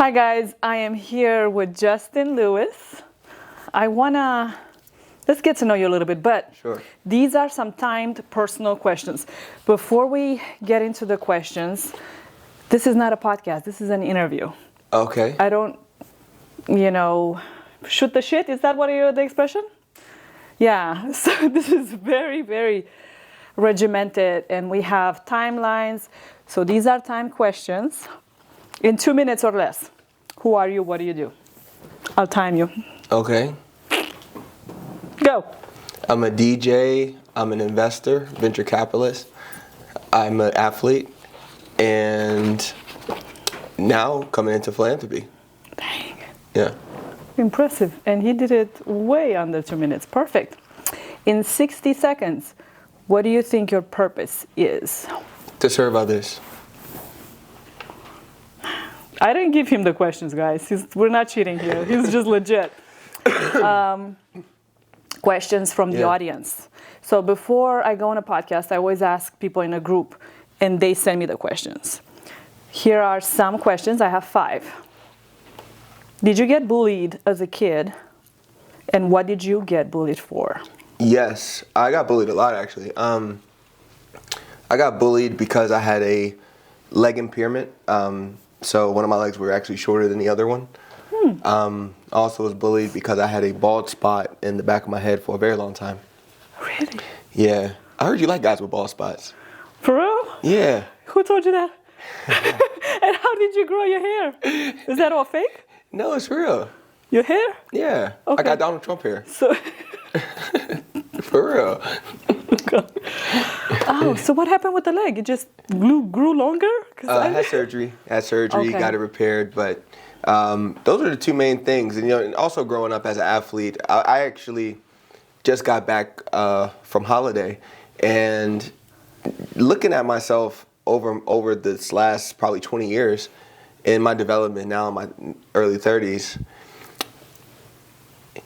Hi guys, I am here with Justin Lewis. Let's get to know you a little bit, but Sure. These are some timed personal questions. Before we get into the questions, this is not a podcast, this is an interview. Okay. I don't, shoot the shit, is that the expression? Yeah, so this is very, very regimented and we have timelines. So these are timed questions in 2 minutes or less. Who are you? What do you do? I'll time you. Okay. Go. I'm a DJ. I'm an investor, venture capitalist. I'm an athlete. And now coming into philanthropy. Dang. Yeah. Impressive. And he did it way under 2 minutes. Perfect. In 60 seconds, what do you think your purpose is? To serve others. I didn't give him the questions, guys. We're not cheating here. He's just legit. Questions from the audience. So before I go on a podcast, I always ask people in a group, and they send me the questions. Here are some questions. I have 5. Did you get bullied as a kid? And what did you get bullied for? Yes, I got bullied a lot, actually. I got bullied because I had a leg impairment. So one of my legs were actually shorter than the other one. Also was bullied because I had a bald spot in the back of my head for a very long time. Really? Yeah. I heard you like guys with bald spots. For real? Yeah. Who told you that? And how did you grow your hair? Is that all fake? No, it's real. Your hair? Yeah. Okay. I got Donald Trump hair. So. For real. Oh, so what happened with the leg? It just grew longer? I had surgery. Okay. Got it repaired, but those are the 2 main things. And and also growing up as an athlete, I actually just got back from holiday, and looking at myself over this last probably 20 years in my development now in my early 30s,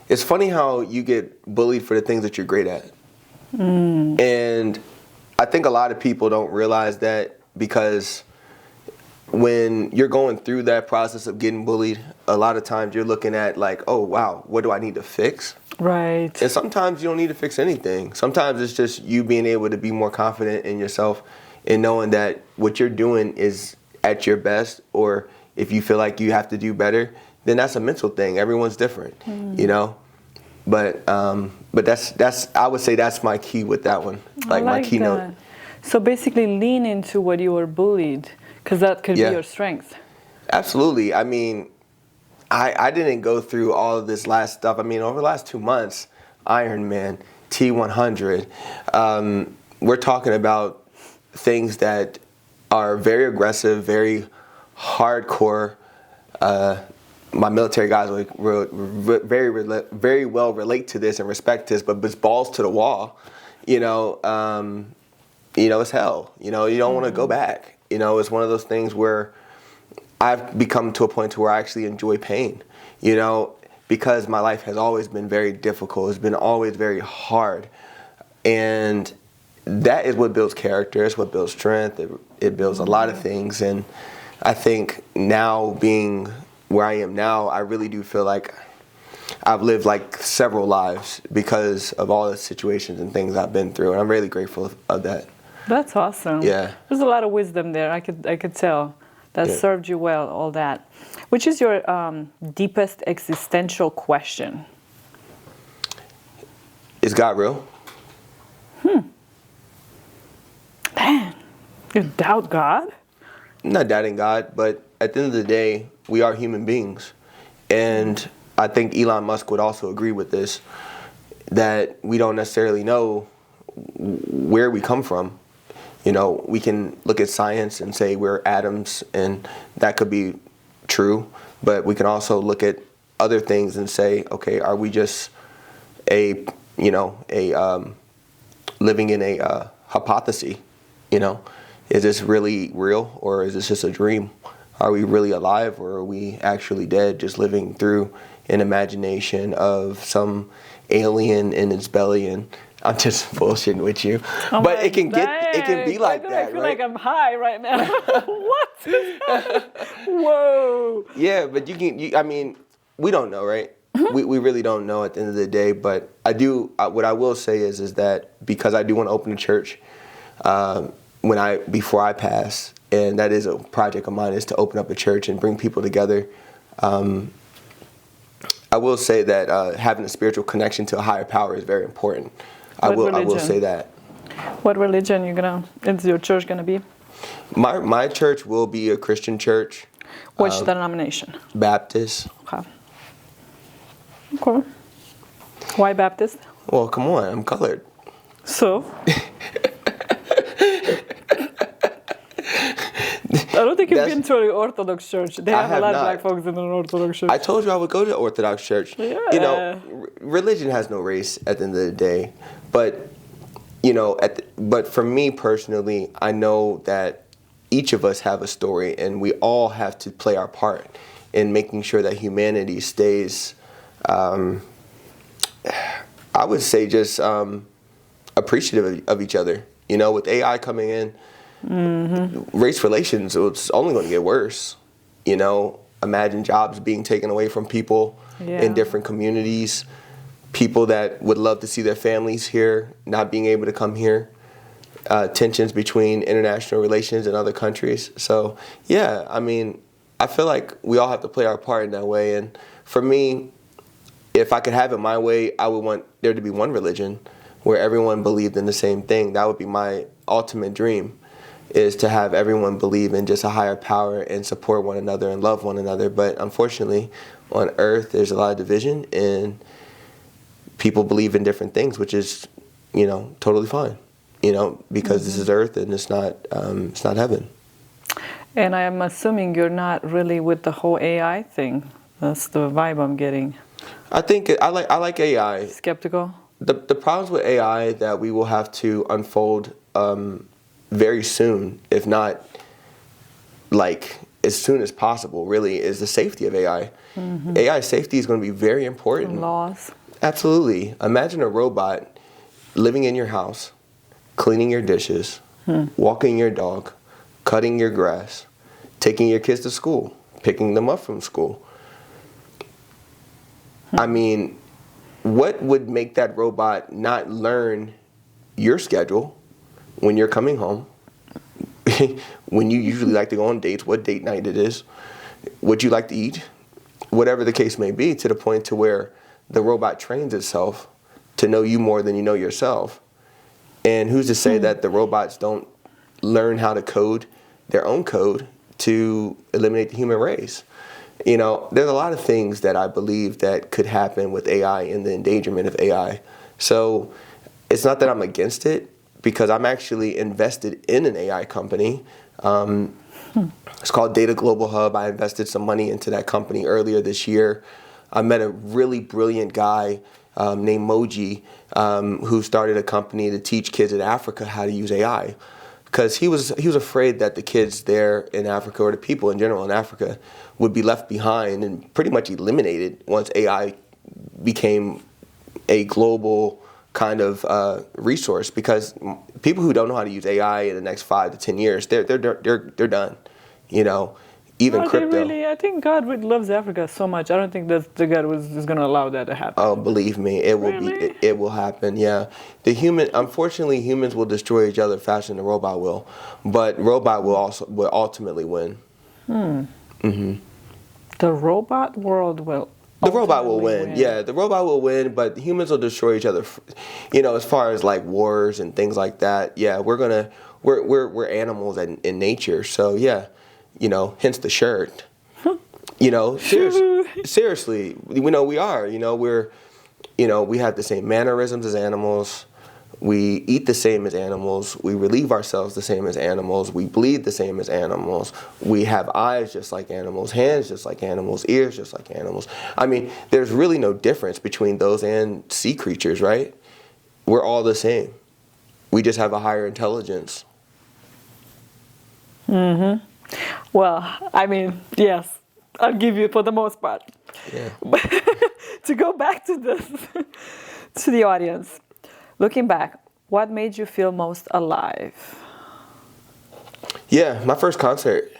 it's funny how you get bullied for the things that you're great at. And I think a lot of people don't realize that, because when you're going through that process of getting bullied, a lot of times you're looking at like, oh, wow, what do I need to fix? Right. And sometimes you don't need to fix anything. Sometimes it's just you being able to be more confident in yourself and knowing that what you're doing is at your best, or if you feel like you have to do better, then that's a mental thing. Everyone's different, But that's I would say that's my key with that one, like my keynote. That. So basically, lean into what you were bullied, because that could be your strength. Absolutely. I mean, I didn't go through all of this last stuff. I mean, over the last 2 months, Ironman, T100, we're talking about things that are very aggressive, very hardcore. My military guys very well relate to this and respect this, but it's balls to the wall. It's hell. You don't want to go back. It's one of those things where I've become to a point to where I actually enjoy pain. Because my life has always been very difficult. It's been always very hard, and that is what builds character. It's what builds strength. It builds a lot of things, and I think now being where I am now, I really do feel like I've lived like several lives because of all the situations and things I've been through, and I'm really grateful of that. That's awesome. Yeah. There's a lot of wisdom there. I could tell that served you well. All that. Which is your deepest existential question? Is God real? Man, you doubt God? I'm not doubting God, but at the end of the day, we are human beings. And I think Elon Musk would also agree with this, that we don't necessarily know where we come from. We can look at science and say we're atoms, and that could be true. But we can also look at other things and say, okay, are we just living in a hypothesis? Is this really real, or is this just a dream? Are we really alive, or are we actually dead, just living through an imagination of some alien in its belly, and I'm just bullshitting with you. I'm but like, it can be like I that, feel right? like I'm high right now. What? Whoa. Yeah, but I mean, we don't know, right? We really don't know at the end of the day. But what I will say is that because I do want to open a church, before I pass, and that is a project of mine, is to open up a church and bring people together. I will say that having a spiritual connection to a higher power is very important. I will say that. What religion is your church gonna be? My church will be a Christian church. Which denomination? Baptist. Okay. Why Baptist? Well, come on, I'm colored. So? I don't think you've been to an Orthodox church. They have a lot of black folks in an Orthodox church. I told you I would go to the Orthodox church. Yeah. You know, religion has no race at the end of the day. But, you know, but for me personally, I know that each of us have a story, and we all have to play our part in making sure that humanity stays, I would say, just appreciative of each other. You know, with AI coming in, race relations, it's only going to get worse. You know, imagine jobs being taken away from people in different communities, people that would love to see their families here not being able to come here, tensions between international relations and other countries. So, yeah, I mean, I feel like we all have to play our part in that way. And for me, if I could have it my way, I would want there to be one religion where everyone believed in the same thing. That would be my ultimate dream, is to have everyone believe in just a higher power and support one another and love one another. But unfortunately, on earth, there's a lot of division, and people believe in different things, which is, you know, totally fine, you know, because this is earth and it's not heaven. And I am assuming you're not really with the whole AI thing. That's the vibe I'm getting. I think I like AI. Skeptical? The problems with AI that we will have to unfold very soon, if not like as soon as possible, really, is the safety of AI. AI safety is going to be very important. Laws. Absolutely. Imagine a robot living in your house, cleaning your dishes, walking your dog, cutting your grass, taking your kids to school, picking them up from school. I mean, what would make that robot not learn your schedule when you're coming home, when you usually like to go on dates, what date night it is, what you like to eat, whatever the case may be, to the point to where the robot trains itself to know you more than you know yourself. And who's to say that the robots don't learn how to code their own code to eliminate the human race? You know, there's a lot of things that I believe that could happen with AI and the endangerment of AI. So it's not that I'm against it, because I'm actually invested in an AI company. It's called Data Global Hub. I invested some money into that company earlier this year. I met a really brilliant guy named Magee, who started a company to teach kids in Africa how to use AI. Because he was afraid that the kids there in Africa, or the people in general in Africa, would be left behind and pretty much eliminated once AI became a global kind of resource. Because people who don't know how to use AI in the next 5 to 10 years, they're done. You know, even crypto. I think God loves Africa so much. I don't think that the God is going to allow that to happen. Oh, believe me, it will be. It will happen. Yeah, unfortunately, humans will destroy each other faster than the robot will, but robot will ultimately win. The robot world will. The robot will win. Yeah, the robot will win, but humans will destroy each other. You know, as far as like wars and things like that. Yeah, we're animals in nature. So yeah, you know, hence the shirt. You know, seriously, we know we are. You know, we have the same mannerisms as animals. We eat the same as animals. We relieve ourselves the same as animals. We bleed the same as animals. We have eyes just like animals, hands just like animals, ears just like animals. I mean, there's really no difference between those and sea creatures, right? We're all the same. We just have a higher intelligence. Well, I mean, yes, I'll give you for the most part. Yeah. But to go back to this, to the audience, looking back, what made you feel most alive? Yeah, my first concert.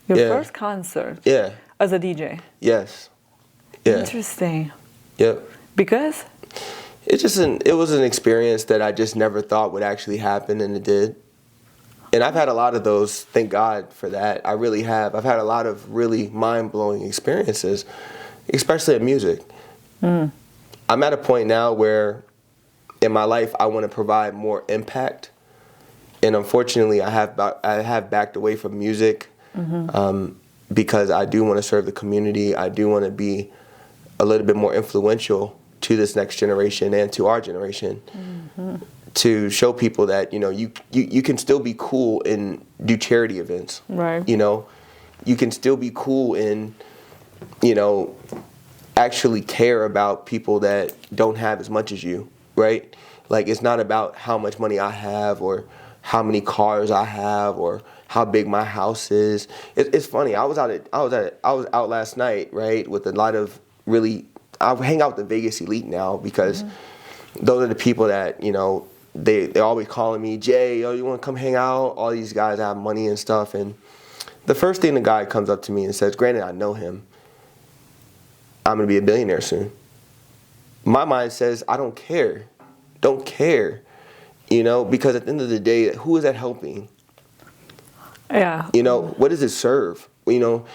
Your Yeah. first concert? Yeah. As a DJ? Yes. Yeah. Interesting. Yep. Because? It was an experience that I just never thought would actually happen, and it did. And I've had a lot of those, thank God for that. I really have. I've had a lot of really mind-blowing experiences, especially in music. I'm at a point now where in my life I want to provide more impact. And unfortunately, I have backed away from music because I do want to serve the community. I do want to be a little bit more influential to this next generation and to our generation, to show people that, you know, you can still be cool and do charity events. Right. You know, you can still be cool and, you know, actually care about people that don't have as much as you, right? Like, it's not about how much money I have or how many cars I have or how big my house is. It's funny. I was out last night, right, with a lot of really. I hang out with the Vegas elite now because those are the people that, you know, they're always calling me, Jay, oh, you want to come hang out? All these guys have money and stuff. And the first thing the guy comes up to me and says, granted, I know him, I'm going to be a billionaire soon. My mind says, I don't care. Don't care. You know, because at the end of the day, who is that helping? Yeah. You know, what does it serve? You know,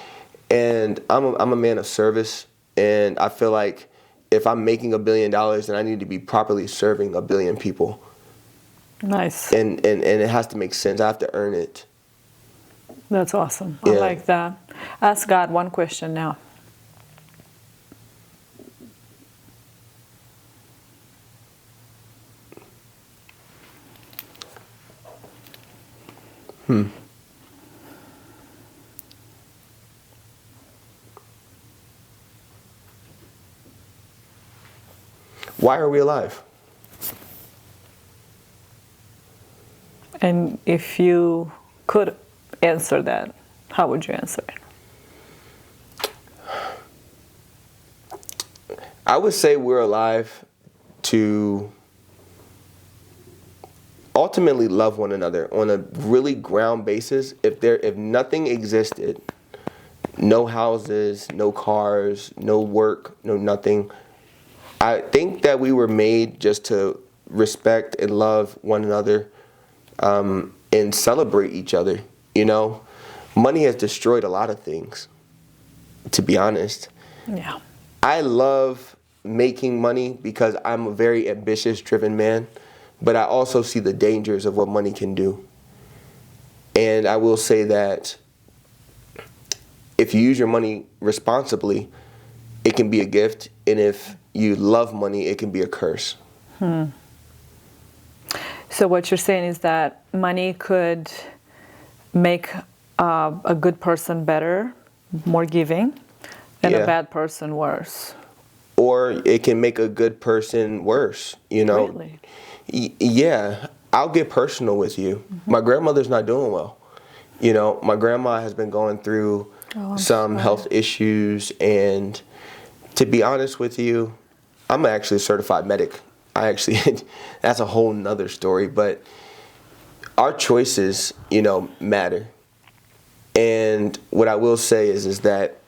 and I'm a man of service. And I feel like if I'm making $1 billion, then I need to be properly serving 1 billion people. Nice. And it has to make sense. I have to earn it. That's awesome. Yeah. I like that. Ask God one question now. Why are we alive? And if you could answer that, how would you answer it? I would say we're alive to ultimately love one another on a really ground basis. If nothing existed, no houses, no cars, no work, no nothing, I think that we were made just to respect and love one another and celebrate each other. You know, money has destroyed a lot of things, to be honest. Yeah. I love making money because I'm a very ambitious, driven man, but I also see the dangers of what money can do. And I will say that if you use your money responsibly, it can be a gift, and if you love money, it can be a curse. So what you're saying is that money could make a good person better, more giving, and a bad person worse. Or it can make a good person worse, you know. Really? Yeah, I'll get personal with you. My grandmother's not doing well. You know, my grandma has been going through some health issues, and to be honest with you, I'm actually a certified medic. That's a whole nother story, but our choices, you know, matter. And what I will say is that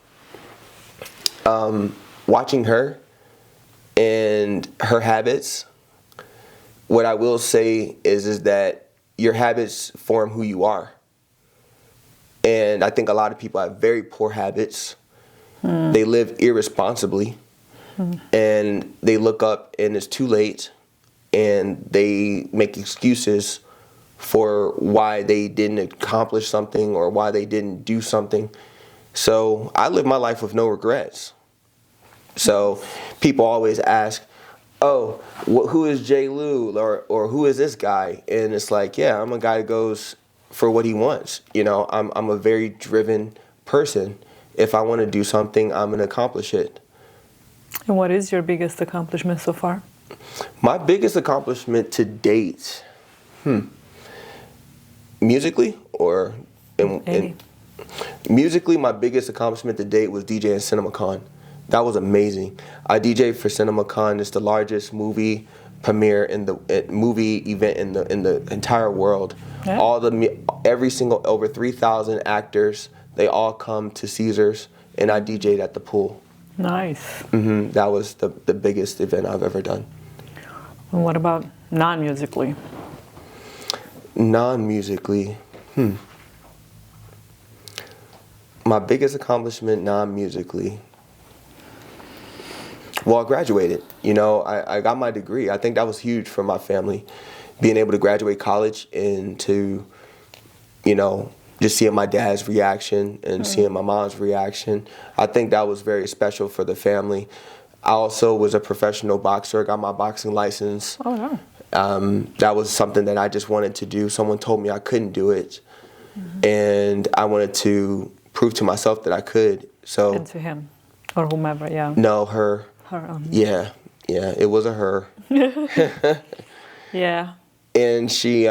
watching her and her habits, what I will say is that your habits form who you are. And I think a lot of people have very poor habits. They live irresponsibly. And they look up and it's too late, and they make excuses for why they didn't accomplish something or why they didn't do something. So I live my life with no regrets. So people always ask, oh, who is J. Lou, or who is this guy? And it's like, yeah, I'm a guy that goes for what he wants. You know, I'm a very driven person. If I want to do something, I'm going to accomplish it. And what is your biggest accomplishment so far? My biggest accomplishment to date, musically or musically, my biggest accomplishment to date was DJing CinemaCon. That was amazing. I DJ'd for CinemaCon. It's the largest movie premiere in the movie event in the entire world. Yeah. Every single over 3,000 actors, they all come to Caesars, and I DJ'd at the pool. Nice. That was the biggest event I've ever done. And what about non-musically? Non-musically, my biggest accomplishment non-musically. Well, I graduated. You know, I got my degree. I think that was huge for my family. Being able to graduate college and to, you know, just seeing my dad's reaction and seeing my mom's reaction. I think that was very special for the family. I also was a professional boxer, got my boxing license. Oh, no. That was something that I just wanted to do. Someone told me I couldn't do it. And I wanted to prove to myself that I could. So. And to him, or whomever, yeah. No, her. Her. Yeah, it was a her. Yeah. And she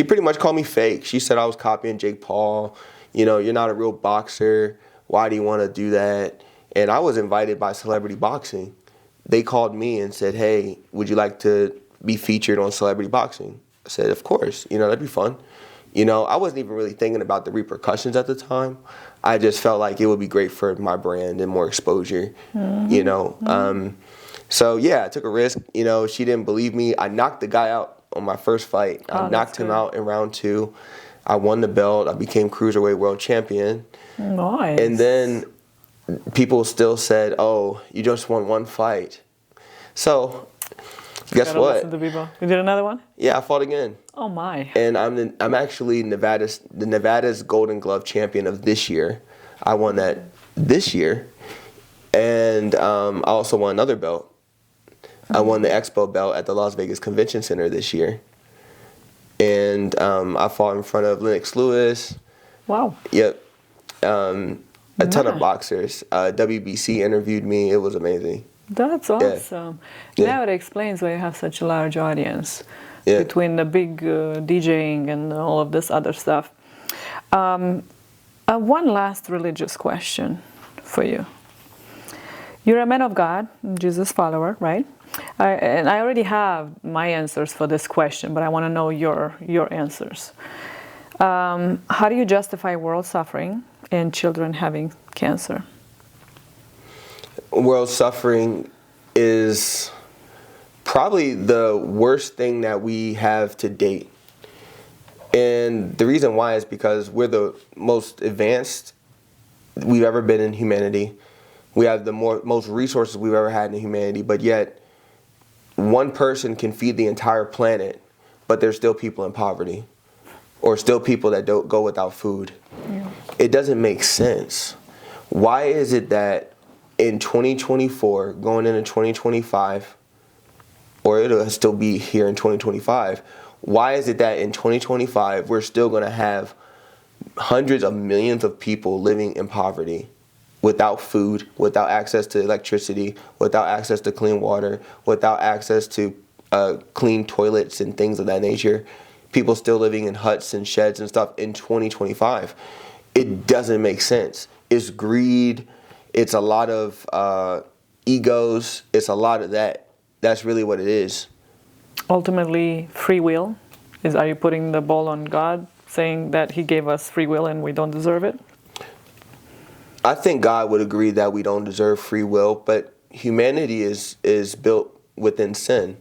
pretty much called me fake. She said I was copying Jake Paul. You know, you're not a real boxer. Why do you want to do that? And I was invited by Celebrity Boxing. They called me and said, hey, would you like to be featured on Celebrity Boxing? I said, of course. You know, that'd be fun. You know, I wasn't even really thinking about the repercussions at the time. I just felt like it would be great for my brand and more exposure, you know. So, yeah, I took a risk. You know, she didn't believe me. I knocked the guy out on my first fight. I knocked him out in round 2. I won the belt. I became Cruiserweight World Champion. Nice. And then people still said, oh, you just won one fight. So, guess what? Listen to people. You did another one? Yeah, I fought again. Oh, my. And I'm actually Nevada's Golden Glove champion of this year. I won that this year. And I also won another belt. I won the Expo belt at the Las Vegas Convention Center this year. And I fought in front of Lennox Lewis. Wow. Yep. A ton of boxers. WBC interviewed me. It was amazing. That's awesome. Yeah. Now it explains why you have such a large audience between the big DJing and all of this other stuff. One last religious question for you. You're a man of God, Jesus follower, right? And I already have my answers for this question, but I want to know your answers. How do you justify world suffering and children having cancer? World suffering is probably the worst thing that we have to date. And the reason why is because we're the most advanced we've ever been in humanity. We have the most resources we've ever had in humanity, but yet one person can feed the entire planet, but there's still people in poverty or still people that don't go without food. Yeah. It doesn't make sense. Why is it that in 2024, going into 2025, or it'll still be here in 2025, why is it that in 2025 we're still going to have hundreds of millions of people living in poverty, without food, without access to electricity, without access to clean water, without access to clean toilets and things of that nature? People still living in huts and sheds and stuff in 2025. It doesn't make sense. It's greed. It's a lot of egos. It's a lot of that. That's really what it is. Ultimately, free will. Are you putting the ball on God, saying that He gave us free will and we don't deserve it? I think God would agree that we don't deserve free will, but humanity is built within sin.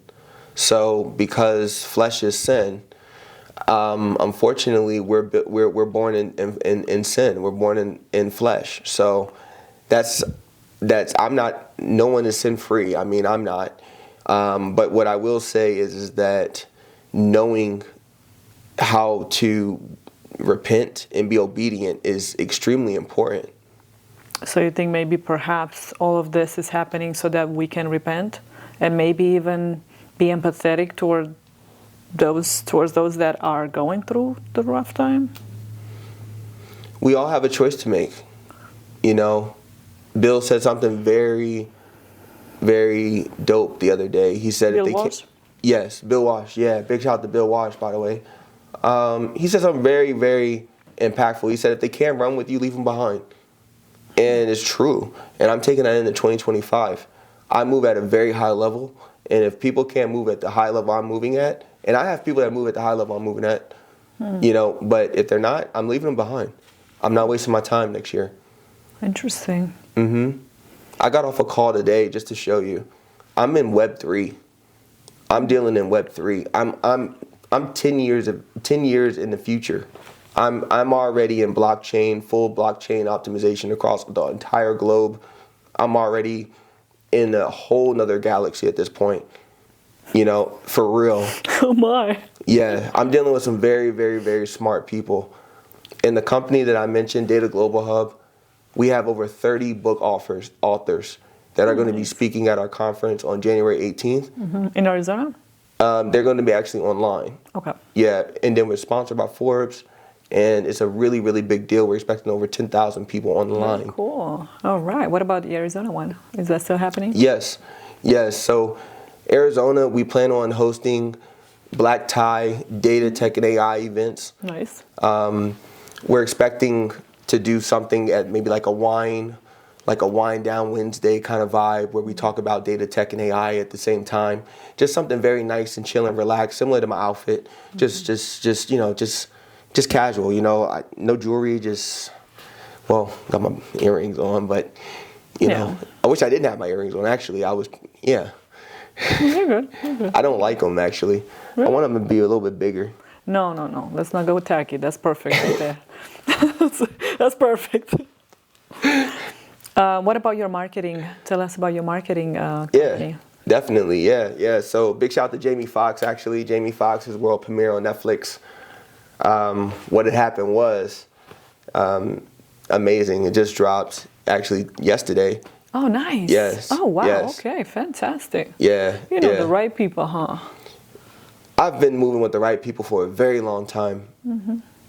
So because flesh is sin, unfortunately we're born in sin. We're born in flesh. So that's I'm not. No one is sin free. I mean, I'm not. But what I will say is that knowing how to repent and be obedient is extremely important. So you think maybe perhaps all of this is happening so that we can repent and maybe even be empathetic towards those that are going through the rough time? We all have a choice to make. You know, Bill said something very, very dope the other day. He said Bill Walsh? Yes, Bill Walsh. Yeah, big shout out to Bill Walsh, by the way. He said something very, very impactful. He said if they can't run with you, leave them behind. And it's true. And I'm taking that into 2025. I move at a very high level. And if people can't move at the high level I'm moving at, and I have people that move at the high level I'm moving at, but if they're not, I'm leaving them behind. I'm not wasting my time next year. Interesting. I got off a call today just to show you. I'm in Web 3. I'm dealing in Web 3. I'm 10 years in the future. I'm already in blockchain, full blockchain optimization across the entire globe. I'm already in a whole nother galaxy at this point. For real. Oh my. Yeah, I'm dealing with some very, very, very smart people. In the company that I mentioned, Data Global Hub, we have over 30 book authors that are going to be speaking at our conference on January 18th. In Arizona? They're going to be actually online. Okay. Yeah, and then we're sponsored by Forbes, and it's a really, really big deal. We're expecting over 10,000 people online. Cool. All right. What about the Arizona one? Is that still happening? Yes. So Arizona, we plan on hosting black tie data, tech, and AI events. Nice. We're expecting to do something at maybe like a wine down Wednesday kind of vibe where we talk about data, tech, and AI at the same time. Just something very nice and chill and relaxed, similar to my outfit. Just casual. No jewelry. Got my earrings on, but I wish I didn't have my earrings on. Actually, You're good. I don't like them actually. Really? I want them to be a little bit bigger. No. Let's not go tacky. That's perfect right there. That's perfect. What about your marketing? Tell us about your marketing company. Yeah, definitely. Yeah. So big shout out to Jamie Foxx, actually. Jamie Foxx's world premiere on Netflix. What had happened was amazing. It just dropped actually yesterday. Oh, nice. Yes. Oh, wow. Yes. Okay, fantastic. Yeah. The right people, huh? I've been moving with the right people for a very long time.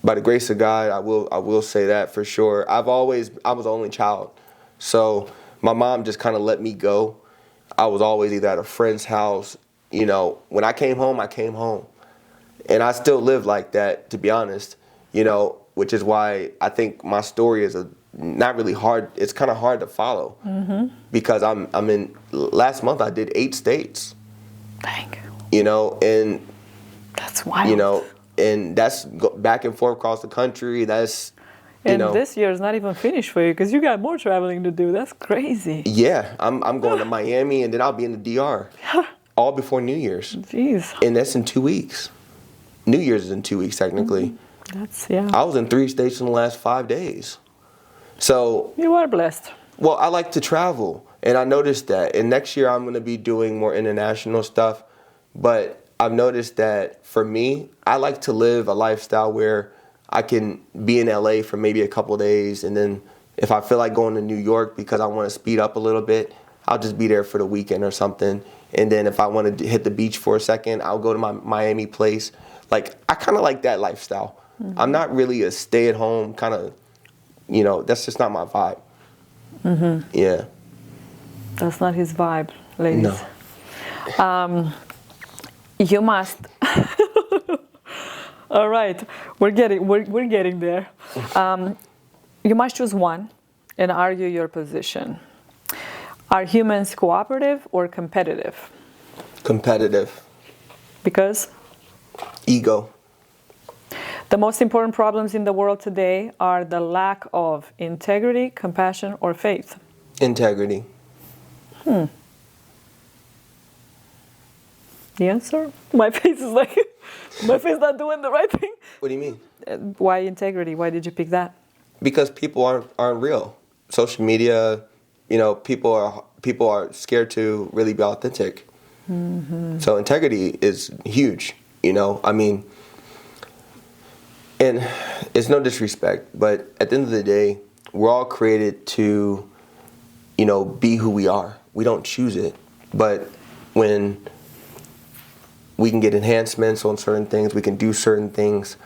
By the grace of God, I will say that for sure. I was the only child. So my mom just kind of let me go. I was always either at a friend's house. When I came home, I came home. And I still live like that, to be honest, which is why I think my story is not really hard. It's kind of hard to follow because I'm in, last month I did 8 states. Dang. And that's wild. And that's back and forth across the country. That's, this year is not even finished for you because you got more traveling to do. That's crazy. Yeah, I'm going to Miami and then I'll be in the DR all before New Year's. Jeez. And that's in 2 weeks. New Year's is in 2 weeks, technically. I was in 3 states in the last 5 days. So you are blessed. Well, I like to travel, and I noticed that. And next year I'm going to be doing more international stuff. But I've noticed that for me, I like to live a lifestyle where I can be in LA for maybe a couple days, and then if I feel like going to New York because I want to speed up a little bit, I'll just be there for the weekend or something. And then if I want to hit the beach for a second, I'll go to my Miami place. Like, I kind of like that lifestyle. I'm not really a stay-at-home kind of, that's just not my vibe. Yeah. That's not his vibe, ladies. No. You must. All right, we're getting there. You must choose one and argue your position. Are humans cooperative or competitive? Competitive. Because? Ego. The most important problems in the world today are the lack of integrity, compassion, or faith. Integrity. The answer? My face is like, my face not doing the right thing. What do you mean? Why integrity? Why did you pick that? Because people aren't real. Social media, people are scared to really be authentic. So integrity is huge. And it's no disrespect, but at the end of the day, we're all created to, be who we are. We don't choose it, but when we can get enhancements on certain things, we can do certain things.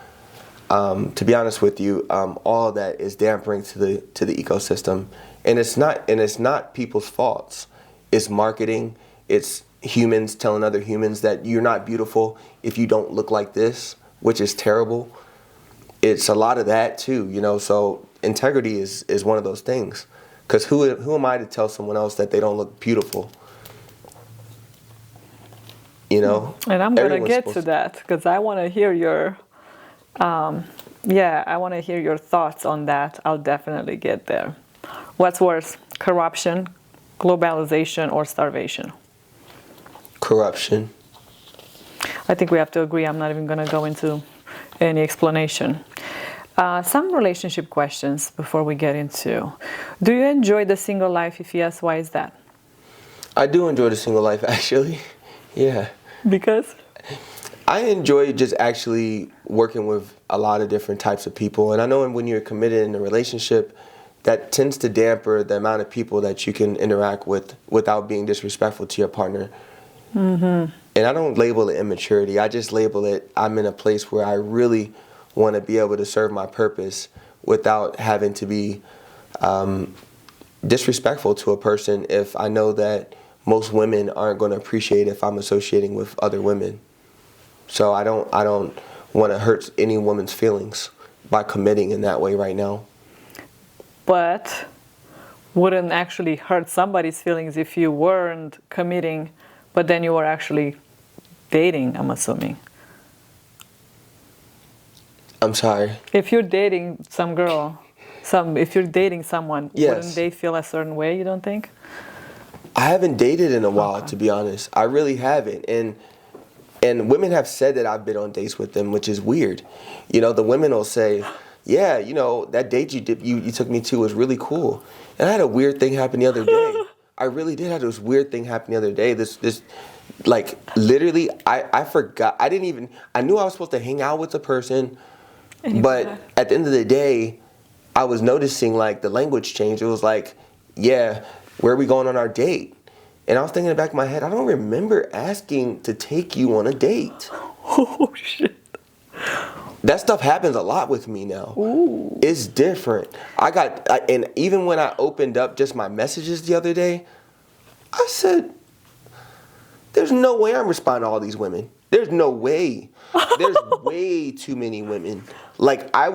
To be honest with you, all of that is dampering to the ecosystem, and it's not people's faults. It's marketing. It's humans telling other humans that you're not beautiful if you don't look like this, which is terrible. It's a lot of that too, So integrity is one of those things. Because who am I to tell someone else that they don't look beautiful? You know? And I'm going to Everyone's get to supposed that because I want to hear your, I want to hear your thoughts on that. I'll definitely get there. What's worse, corruption, globalization, or starvation? Corruption. I think we have to agree. I'm not even going to go into any explanation. Some relationship questions before we get into. Do you enjoy the single life? If yes, why is that? I do enjoy the single life, actually. Yeah. Because? I enjoy just actually working with a lot of different types of people. And I know when you're committed in a relationship, that tends to damper the amount of people that you can interact with without being disrespectful to your partner. Mm-hmm. And I don't label it immaturity. I just label it, I'm in a place where I really want to be able to serve my purpose without having to be disrespectful to a person if I know that most women aren't going to appreciate if I'm associating with other women. So I don't want to hurt any woman's feelings by committing in that way right now. But wouldn't actually hurt somebody's feelings if you weren't committing, but then you were actually dating, I'm assuming. I'm sorry. If you're dating some girl, if you're dating someone, yes. Wouldn't they feel a certain way, you don't think? I haven't dated in a while, to be honest. I really haven't. And women have said that I've been on dates with them, which is weird. You know, the women will say, yeah, you know, that date you took me to was really cool. And I had a weird thing happen the other day. I really did have this weird thing happen the other day. This like, literally, I forgot. I knew I was supposed to hang out with the person, but at the end of the day, I was noticing, like, the language change. It was like, yeah, where are we going on our date? And I was thinking in the back of my head, I don't remember asking to take you on a date. Oh, shit. That stuff happens a lot with me now. Ooh. It's different. And even when I opened up just my messages the other day, I said, there's no way I'm responding to all these women. There's no way. There's way too many women. Like, I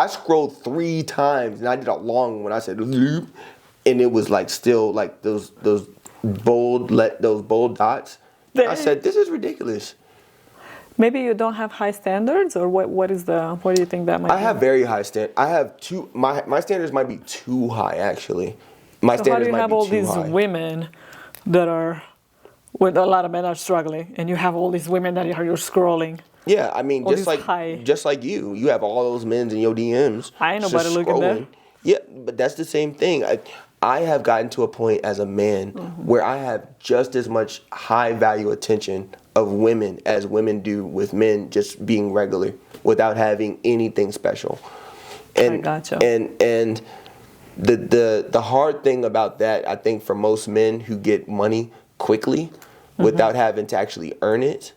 scrolled 3 times and I did a long one. I said, and it was like still like those bold dots. I said, this is ridiculous. Maybe you don't have high standards, or what do you think that might be? I have very high standards. I have my standards might be too high, actually. My standards might be too high. How do you have all these women that are, with a lot of men are struggling, and you have all these women that you're scrolling? Yeah, I mean, just like you have all those men in your DMs. I ain't nobody looking there. Yeah, but that's the same thing. I have gotten to a point as a man where I have just as much high value attention of women as women do with men just being regular without having anything special. And, I gotcha. And the hard thing about that, I think, for most men who get money quickly without having to actually earn it,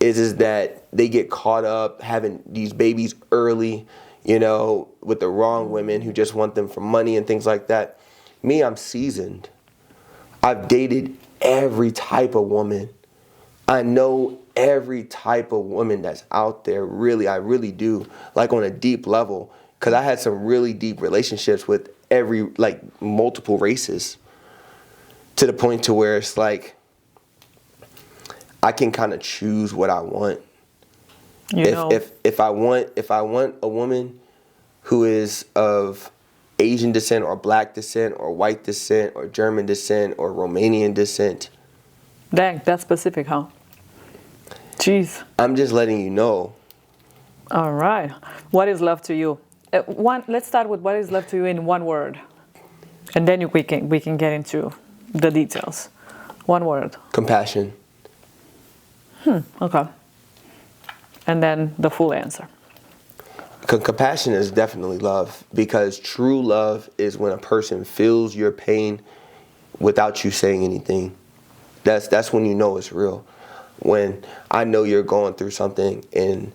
is that they get caught up having these babies early, you know, with the wrong women who just want them for money and things like that. Me, I'm seasoned. I've dated every type of woman. I know every type of woman that's out there, really. I really do, like, on a deep level, because I had some really deep relationships with multiple races, to the point to where it's like I can kind of choose what I want. If I want a woman who is of Asian descent or black descent or white descent or German descent or Romanian descent. Dang, that's specific, huh? Jeez. I'm just letting you know. All right. What is love to you? Let's start with what is love to you in one word. And then we can get into the details. One word. Compassion. Okay. And then the full answer. Compassion is definitely love, because true love is when a person feels your pain without you saying anything. That's when you know it's real. When I know you're going through something and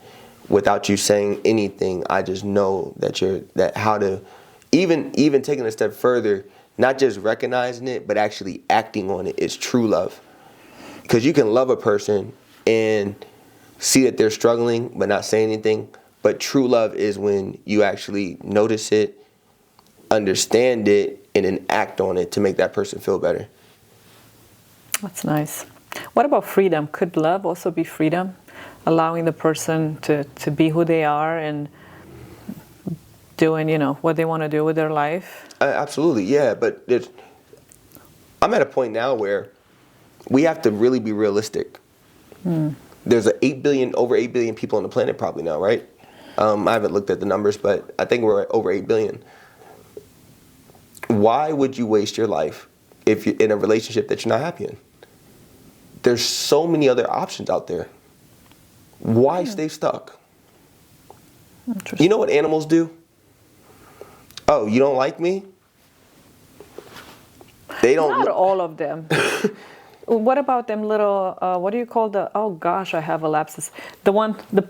without you saying anything, I just know even taking a step further, not just recognizing it, but actually acting on it is true love. Because you can love a person and see that they're struggling but not say anything. But true love is when you actually notice it understand it, and then act on it to make that person feel better. That's nice. What about freedom? Could love also be freedom? Allowing the person to be who they are and doing, what they want to do with their life? Absolutely, yeah. But I'm at a point now where we have to really be realistic. There's over 8 billion people on the planet probably now, right? I haven't looked at the numbers, but I think we're at over 8 billion. Why would you waste your life if you're in a relationship that you're not happy in? There's so many other options out there. Why stay stuck? You know what animals do? Oh, you don't like me? They don't. Not all of them. What about them little, what do you call oh gosh, I have a lapsus. The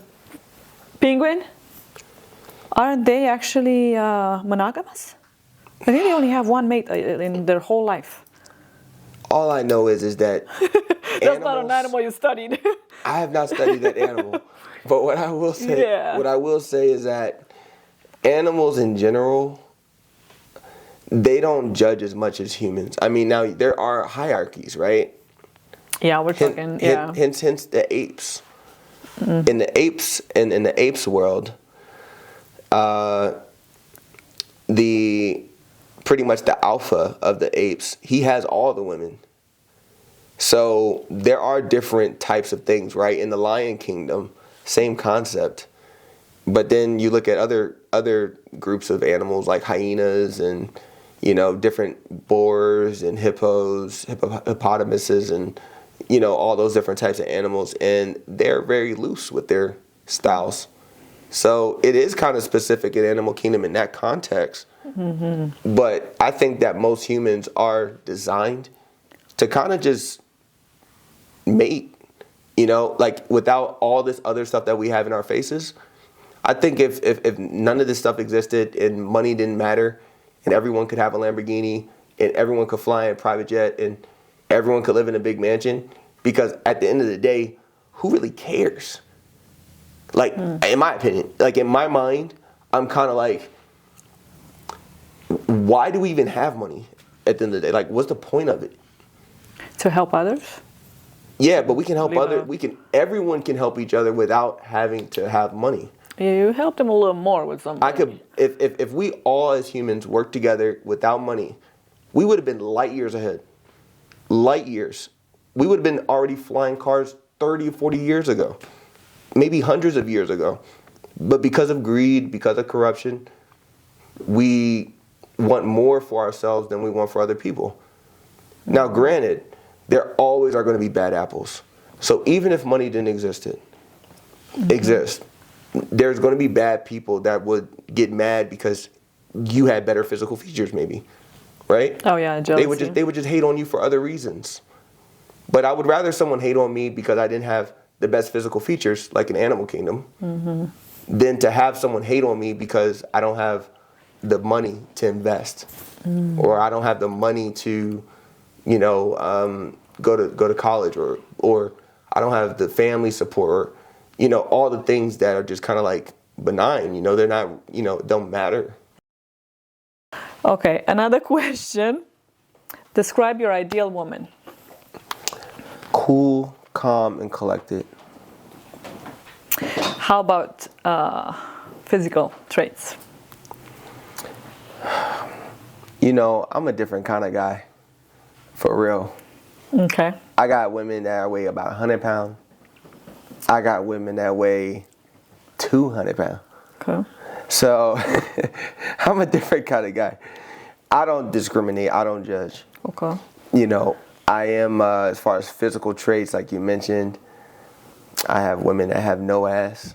penguin? Aren't they actually monogamous? I think they only have one mate in their whole life. All I know is that That's not an animal you studied. I have not studied that animal. But what I will say is that animals in general, they don't judge as much as humans. I mean, now there are hierarchies, right? Yeah, we're talking. Hence the apes. In the apes world, pretty much the alpha of the apes, he has all the women. So there are different types of things, right? In the lion kingdom, same concept. But then you look at other groups of animals like hyenas and different boars and hippopotamuses and all those different types of animals, and they're very loose with their styles. So it is kind of specific in Animal Kingdom in that context. But I think that most humans are designed to kind of just mate, like without all this other stuff that we have in our faces. I think if none of this stuff existed and money didn't matter and everyone could have a Lamborghini and everyone could fly in a private jet and everyone could live in a big mansion, because at the end of the day, who really cares? Like, in my opinion, like in my mind, I'm kind of like, why do we even have money at the end of the day? Like, what's the point of it? To help others? Yeah, but we can help everyone can help each other without having to have money. You help them a little more with something. I could, if we all as humans worked together without money, we would have been light years ahead. Light years. We would have been already flying cars 30 or 40 years ago. Maybe hundreds of years ago. But because of greed, because of corruption, we want more for ourselves than we want for other people. Now, granted, there always are going to be bad apples. So even if money didn't exist, there's going to be bad people that would get mad because you had better physical features, maybe, right? Oh yeah, jealousy. They would just hate on you for other reasons. But I would rather someone hate on me because I didn't have the best physical features, like in Animal Kingdom, than to have someone hate on me because I don't have the money to invest, or I don't have the money to, go to college, or I don't have the family support, or, all the things that are just kind of like benign. They're not, don't matter. Okay, another question. Describe your ideal woman. Cool, calm, and collected. How about physical traits? I'm a different kind of guy, for real. Okay. I got women that weigh about 100 pounds. I got women that weigh 200 pounds. Okay. So I'm a different kind of guy. I don't discriminate. I don't judge. Okay. I am, as far as physical traits, like you mentioned, I have women that have no ass.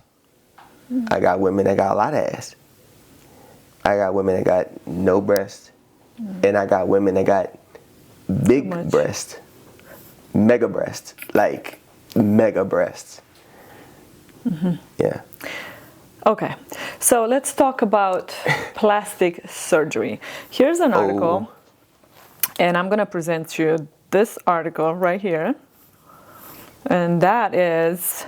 I got women that got a lot of ass. I got women that got no breast. And I got women that got big breast. Mega breast. Like, mega breasts. Yeah. Okay. So let's talk about plastic surgery. Here's an article. And I'm going to present you this article right here. And that is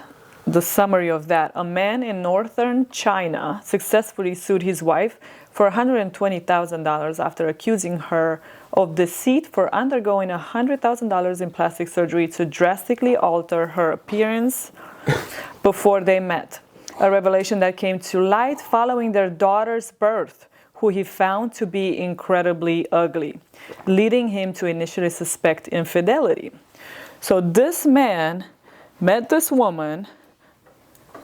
the summary of that. A man in northern China successfully sued his wife for $120,000 after accusing her of deceit for undergoing $100,000 in plastic surgery to drastically alter her appearance before they met. A revelation that came to light following their daughter's birth, who he found to be incredibly ugly, leading him to initially suspect infidelity. So this man met this woman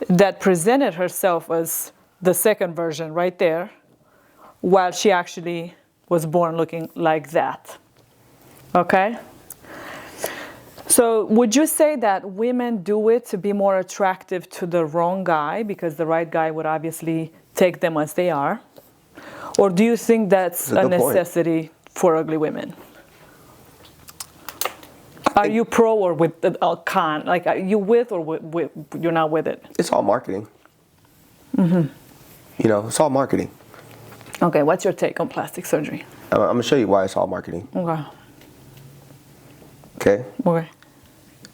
that presented herself as the second version right there, while she actually was born looking like that. Okay? So would you say that women do it to be more attractive to the wrong guy because the right guy would obviously take them as they are? Or do you think that's a necessity for ugly women? Are you pro or with con? Like, are you with or with you're not with it? It's all marketing. Mm-hmm. You know, it's all marketing. Okay, what's your take on plastic surgery? I'm going to show you why it's all marketing. Okay. Okay? Okay.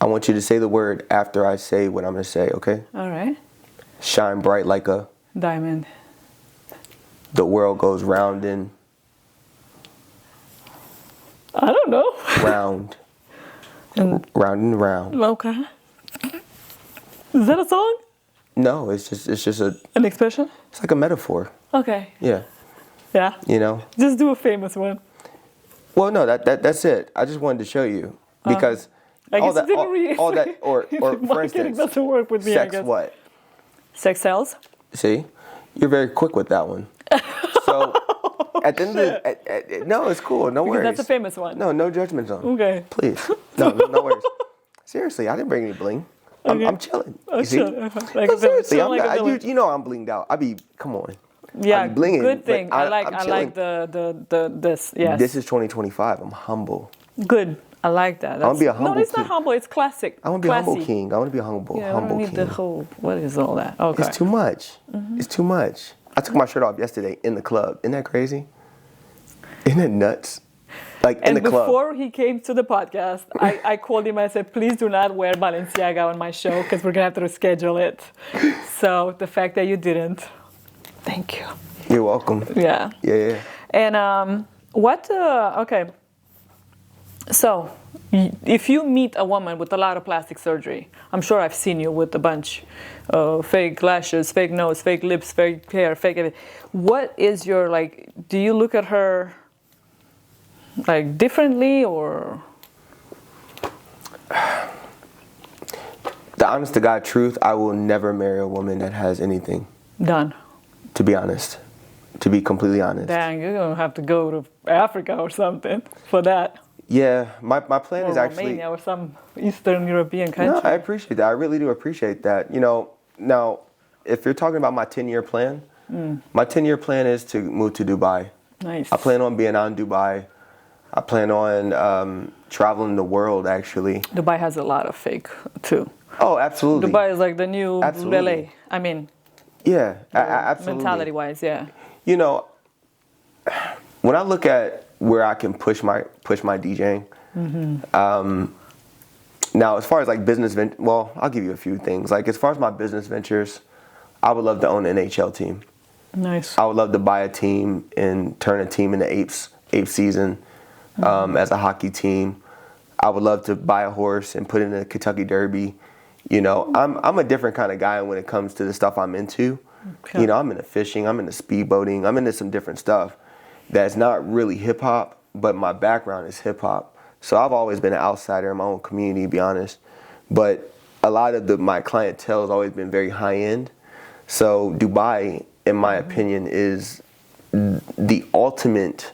I want you to say the word after I say what I'm going to say, okay? All right. Shine bright like a diamond. The world goes round and I don't know. Round. Round and round. Okay. Is that a song? No, it's just an expression? It's like a metaphor. Okay. Yeah. Yeah. You know? Just do a famous one. Well, no, that's it. I just wanted to show you because all that, or for instance, doesn't work with me. Sex I guess. What? Sex sells. See, you're very quick with that one. So at the end of no, it's cool. No worries. That's a famous one. No judgment zone. Okay. Please. No worries. Seriously, I didn't bring any bling. I'm chilling. You see? Like no, seriously, I'm like not, you know I'm blinged out. Come on. Yeah, blinging, good thing. I like this. Yes. This is 2025. I'm humble. Good. I like that. I want to be a humble No, it's king. not humble. It's classic. I want to be a humble king. I want to be a humble I humble don't need king. the whole. What is all that? Okay. It's too much. Mm-hmm. It's too much. I took my shirt off yesterday in the club. Isn't that crazy? Isn't that nuts? Like in the club. And before he came to the podcast, I called him and I said, please do not wear Balenciaga on my show because we're going to have to reschedule it. So the fact that you didn't, thank you. You're welcome. Yeah. Yeah. And okay. So if you meet a woman with a lot of plastic surgery, I'm sure I've seen you with a bunch of fake lashes, fake nose, fake lips, fake hair, fake everything. What is your, like, do you look at her like differently or? The honest to God truth, I will never marry a woman that has anything. Done. To be honest. To be completely honest. Dang, you're going to have to go to Africa or something for that. Yeah, my plan is actually... Romania or some Eastern European country. No, I appreciate that. I really do appreciate that. You know, now, if you're talking about my 10-year plan, my 10-year plan is to move to Dubai. Nice. I plan on being on Dubai. I plan on traveling the world, actually. Dubai has a lot of fake, too. Oh, absolutely. Dubai is like the new LA. I mean... Yeah, absolutely. Mentality-wise, yeah. You know, when I look at where I can push my DJing, now as far as like business, well, I'll give you a few things. Like as far as my business ventures, I would love to own an NHL team. Nice. I would love to buy a team and turn a team into eighth season as a hockey team. I would love to buy a horse and put in a Kentucky Derby. You know, I'm a different kind of guy when it comes to the stuff I'm into. Okay. You know, I'm into fishing, I'm into speedboating, I'm into some different stuff that's not really hip hop, but my background is hip hop. So I've always been an outsider in my own community, to be honest. But a lot of my clientele has always been very high end. So Dubai, in my opinion, is the ultimate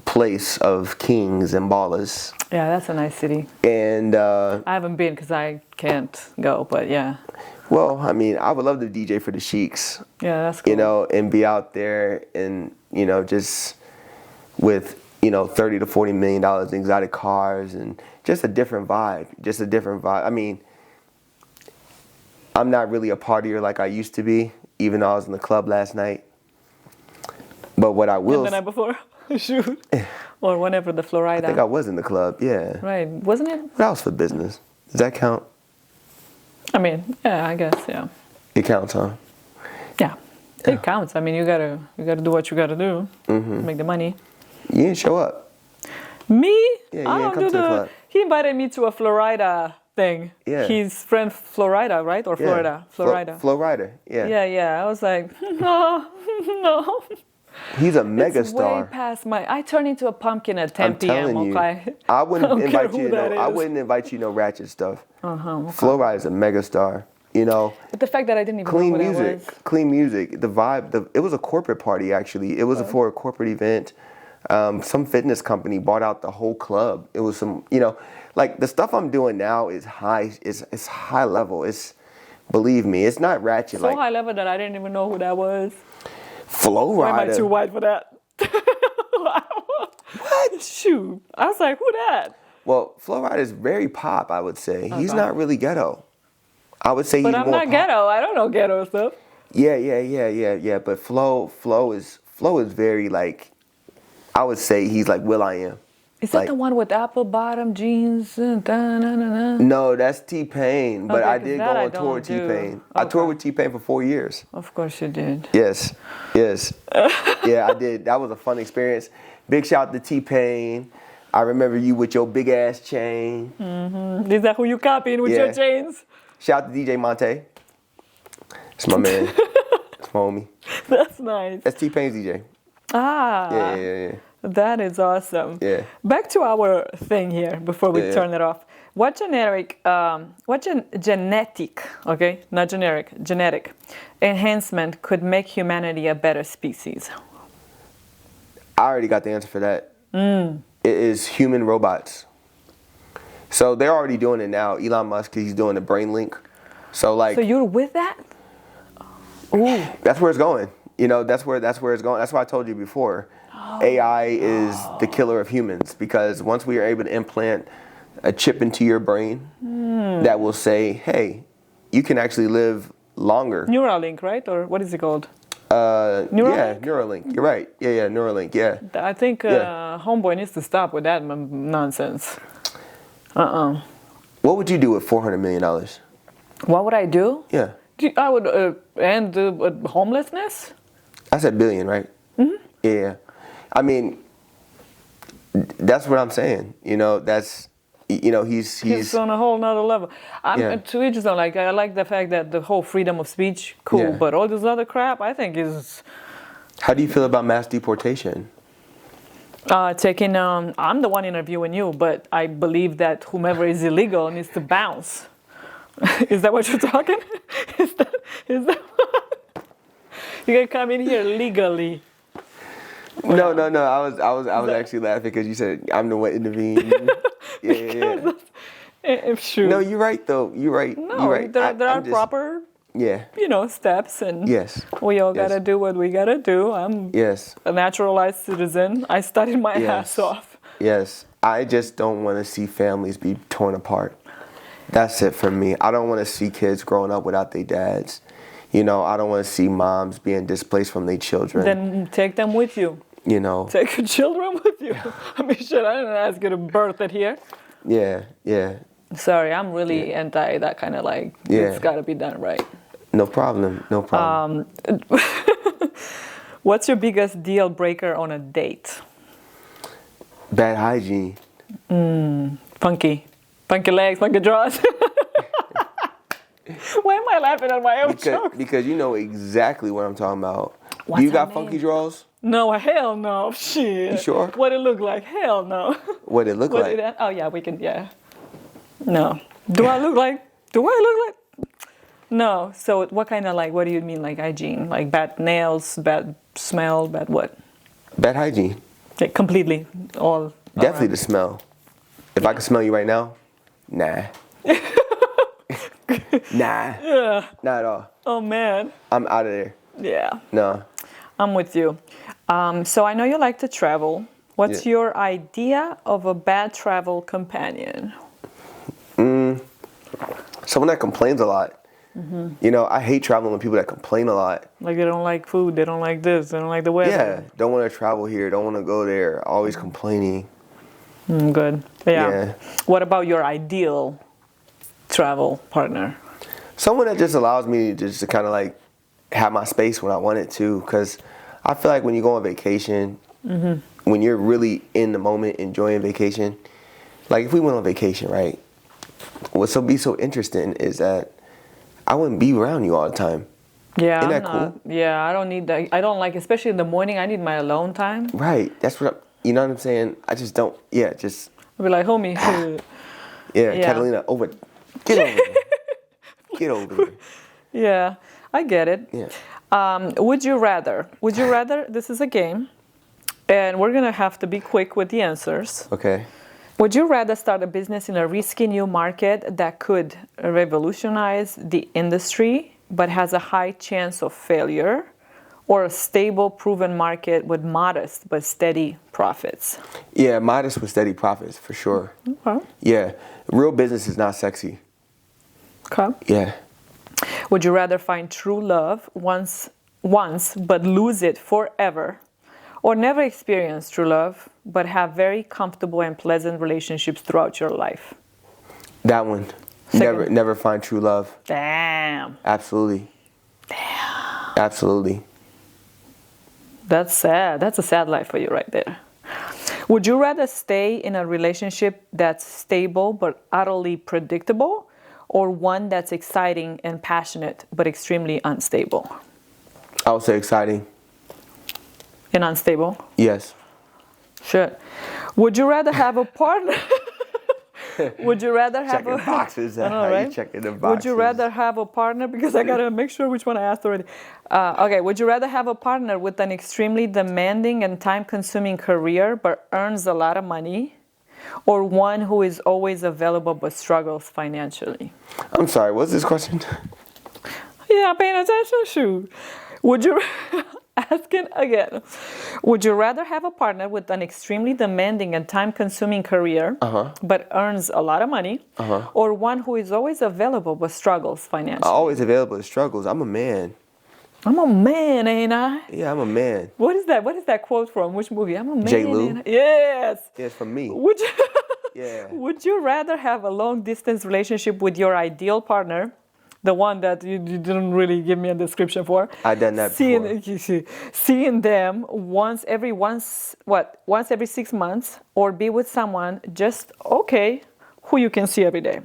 place of kings and ballers. Yeah, that's a nice city. And I haven't been because I can't go, but yeah. Well, I mean, I would love to DJ for the Sheiks. Yeah, that's cool. You know, and be out there and, you know, just with, you know, $30 to $40 million in exotic cars and just a different vibe. I mean, I'm not really a partier like I used to be, even though I was in the club last night. But what I will... And the night before? Shoot. Or whenever the Florida. I think I was in the club, yeah. Right. Wasn't it? That was for business. Does that count? I mean, yeah, I guess, yeah. It counts, huh? Yeah, it counts. I mean, you gotta do what you gotta do, make the money. You didn't show up. Me? Yeah, you I didn't don't come do to the club. He invited me to a Florida thing. Yeah. He's from Florida, right? Or Florida? Yeah. Florida. Flowrider, yeah. Yeah. I was like, no. He's a It's way megastar. past I turn into a pumpkin at 10 I'm p.m. telling you. Okay. I wouldn't don't care invite who you. that I is. wouldn't invite you no ratchet stuff. Okay. Flowrider is a megastar. You know. But the fact that I didn't even Clean know who music. that was. Clean music. The vibe. It was a corporate party actually. It was for a corporate event. Some fitness company bought out the whole club. It was some. Like the stuff I'm doing now is high. It's high level. Believe me, it's not ratchet. So like high level that I didn't even know who that was. Flow Why am I Rider. too white for that? What? Shoot. I was like, who that? Well, Flow Rider is very pop, I would say. He's not really ghetto. I would say But he's I'm more not pop. ghetto. I don't know ghetto stuff. Yeah. But Flow is very like, I would say he's like Will.i.am. Is that Like- the one with apple bottom jeans? Da-na-na-na? No, that's T-Pain. But Okay, I 'cause did go that I on tour don't with do. T-Pain. I Okay. toured with T-Pain for 4 years. Of course you did. Yes. Yeah, I did. That was a fun experience. Big shout out to T-Pain. I remember you with your big ass chain. Is that who you copying with your Yeah. chains? Shout out to DJ Monte. That's my man. That's my homie. That's nice. That's T-Pain's DJ. Ah. Yeah. That is awesome. Yeah. Back to our thing here before we Yeah. turn it off. What genetic, okay, not generic, genetic enhancement could make humanity a better species? I already got the answer for that. It is human robots. So they're already doing it now. Elon Musk, he's doing the brain link. So like, So you're with that? Ooh. that's where it's going. That's where it's going. That's why I told you before. AI is the killer of humans because once we are able to implant a chip into your brain that will say, hey, you can actually live longer. Neuralink, right? Or what is it called? Yeah, Neuralink? Neuralink. You're right. Yeah, Neuralink. Yeah. I think Yeah. Homeboy needs to stop with that nonsense. What would you do with $400 million? What would I do? Yeah. I would end homelessness. I said billion, right? Mm-hmm. Yeah. I mean, that's what I'm saying. That's, he's on a whole nother level. Yeah. To each his own. Like I like the fact that the whole freedom of speech, cool. Yeah. But all this other crap, I think is How do you feel about mass deportation? taking. I'm the one interviewing you, but I believe that whomever is illegal needs to bounce. Is that what you're talking? Is that? You can come in here legally. No. I was actually laughing because you said I'm the one intervening. Yeah. Sure. No, you're right though. You're right. No, you're right. there are I'm just- proper, Yeah. steps, and Yes. we all Yes. gotta do what we gotta do. I'm Yes. a naturalized citizen. I studied my ass off. Yes. I just don't want to see families be torn apart. That's it for me. I don't want to see kids growing up without their dads. I don't want to see moms being displaced from their children. Then take them with you. Take your children with you. I mean, shit, I didn't ask you to birth it here. Yeah. Sorry, I'm really anti that kind of Yeah. it's gotta be done right. No problem. What's your biggest deal breaker on a date? Bad hygiene. Funky legs, funky drawers. Why am I laughing at my own joke? Because you know exactly what I'm talking about. What's You her got name? funky drawers? No, hell no. Shit. You sure? What it look like? Hell no. What it look like? Oh yeah, we can. Yeah. No. Do I look like? No. So what kind of what do you mean hygiene? Like bad nails, bad smell, bad what? Bad hygiene. Completely all. Definitely the smell. If I could smell you right now, nah. Nah. Yeah. Not at all. Oh man. I'm out of there. Yeah. No. I'm with you. So I know you like to travel. What's Yeah. your idea of a bad travel companion? Someone that complains a lot. I hate traveling with people that complain a lot. Like they don't like food, they don't like this, they don't like the weather. Yeah. Don't want to travel here. Don't want to go there. Always complaining. Good. Yeah. Yeah. What about your ideal travel partner? Someone that just allows me just to kind of like have my space when I want it to, because I feel like when you go on vacation, when you're really in the moment enjoying vacation, like if we went on vacation, right? What's so interesting is that I wouldn't be around you all the time. Yeah, Isn't that cool? Yeah, I don't need that. I don't like, especially in the morning, I need my alone time. Right. That's you know what I'm saying? I just don't, just. I'll be like, homie. Yeah, Catalina, get over here. Get over here. Yeah, I get it. Yeah. Would you rather, this is a game, and we're going to have to be quick with the answers. Okay. Would you rather start a business in a risky new market that could revolutionize the industry but has a high chance of failure, or a stable, proven market with modest but steady profits? Yeah, modest with steady profits, for sure. Okay. Yeah, real business is not sexy. Okay. Yeah. Would you rather find true love once but lose it forever, or never experience true love but have very comfortable and pleasant relationships throughout your life? That one. Second. Never find true love. Damn. Absolutely. Damn. Absolutely. That's sad. That's a sad life for you right there. Would you rather stay in a relationship that's stable but utterly predictable, or one that's exciting and passionate but extremely unstable? I would say exciting. And unstable? Yes. Shit. Would you rather have a partner? Would you rather have checking boxes. I know, right? You checking the boxes. Would you rather have a partner? Because I gotta make sure which one I asked already. Okay. Would you rather have a partner with an extremely demanding and time-consuming career but earns a lot of money, or one who is always available but struggles financially? I'm sorry. What's this question? Yeah, paying attention. Shoot. Would you? Asking again. Would you rather have a partner with an extremely demanding and time-consuming career, but earns a lot of money, or one who is always available but struggles financially? Always available but struggles. I'm a man. I'm a man, ain't I? Yeah, I'm a man. What is that? What is that quote from? Which movie? I'm a man. J. Lou? Ain't I? Yes. Yeah, it's from me. Would you? Yeah. Would you rather have a long-distance relationship with your ideal partner? The one that you didn't really give me a description for. I've done that before. Seeing them once every 6 months, or be with someone just okay who you can see every day?